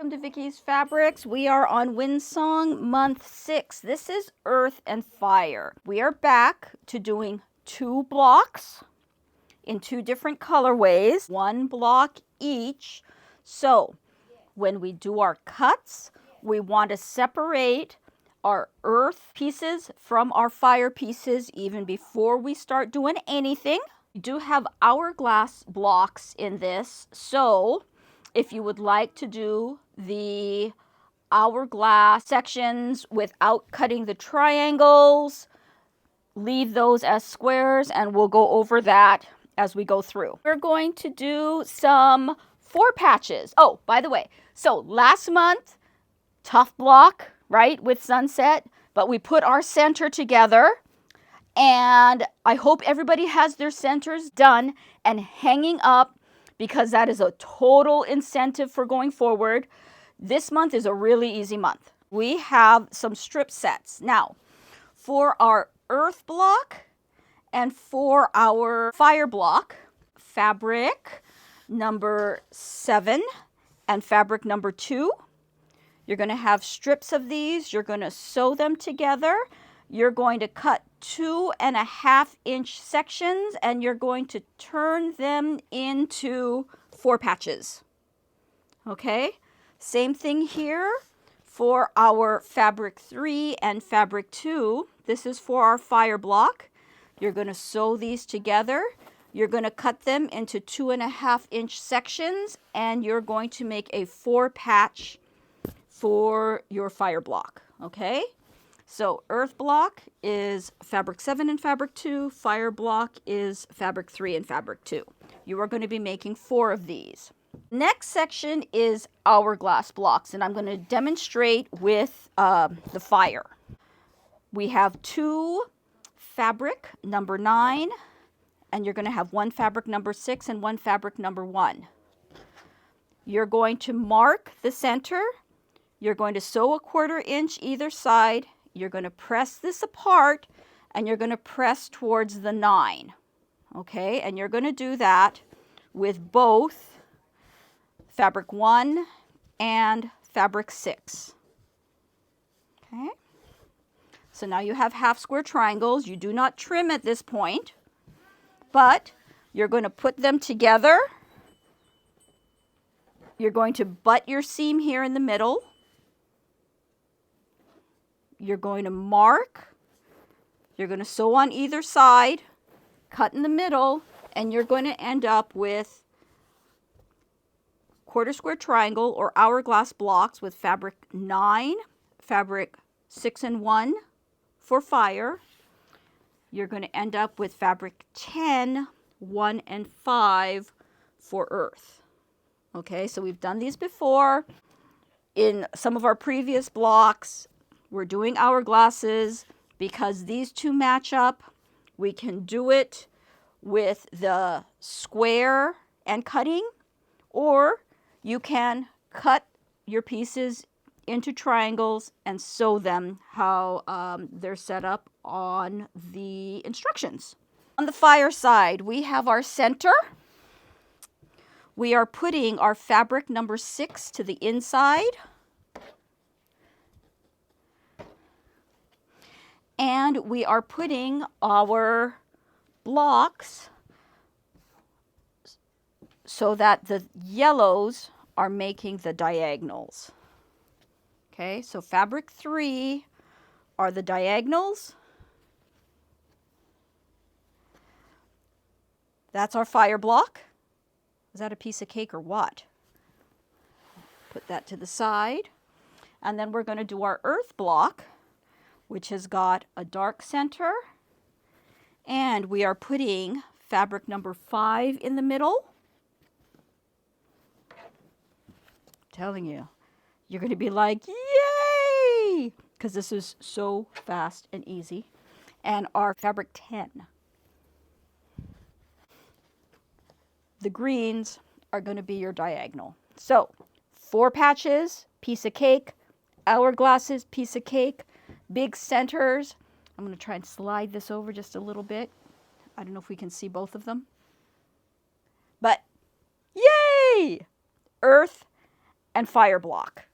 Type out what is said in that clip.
welcome to Vicky's Fabrics. We are on Windsong Month 6. This is Earth and Fire. We are back to doing 2 blocks in 2 different colorways, 1 block each. So when we do our cuts, we want to separate our earth pieces from our fire pieces even before we start doing anything. We do have hourglass blocks in this, so if you would like to do the hourglass sections without cutting the triangles, leave those as squares, and we'll go over that as we go through. We're going to do some 4 patches. Oh, by the way, so last month, tough block, right, with sunset, but we put our center together, and I hope everybody has their centers done and hanging up, because that is a total incentive for going forward. This month is a really easy month. We have some strip sets. Now, for our earth block and for our fire block, fabric number 7 and fabric number 2. You're going to have strips of these. You're going to sew them together. You're going to cut 2.5-inch sections, and you're going to turn them into 4 patches. Okay, same thing here for our fabric 3 and fabric 2. This is for our fire block. You're going to sew these together. You're going to cut them into 2.5-inch sections, and you're going to make a 4 patch for your fire block. Okay, so earth block is fabric 7 and fabric 2. Fire block is fabric 3 and fabric 2. You are going to be making 4 of these. Next section is hourglass blocks, and I'm going to demonstrate with the fire. We have 2 fabric number 9, and you're going to have 1 fabric number 6 and 1 fabric number 1. You're going to mark the center. You're going to sew a 1/4 inch either side. You're going to press this apart, and you're going to press towards the 9. Okay, and you're going to do that with both fabric 1 and fabric 6. Okay, so now you have half square triangles. You do not trim at this point, but you're going to put them together. You're going to butt your seam here in the middle. You're going to mark. You're going to sew on either side, cut in the middle, and you're going to end up with 1/4 square triangle or hourglass blocks with fabric 9, fabric 6 and 1 for fire. You're going to end up with fabric 10, 1 and 5 for earth. Okay, so we've done these before. In some of our previous blocks, we're doing hourglasses because these 2 match up. We can do it with the square and cutting, or you can cut your pieces into triangles and sew them how they're set up on the instructions. On the fire side, we have our center. We are putting our fabric number 6 to the inside. And we are putting our blocks so that the yellows are making the diagonals. Okay, so fabric 3 are the diagonals. That's our fire block. Is that a piece of cake or what? Put that to the side. And then we're going to do our earth block, which has got a dark center. And we are putting fabric number 5 in the middle. I'm telling you, you're going to be like, yay! Because this is so fast and easy. And our fabric 10. The greens are going to be your diagonal. So 4 patches, piece of cake, hourglasses, piece of cake, big centers. I'm going to try and slide this over just a little bit. I don't know if we can see both of them. But yay! Earth and fire block.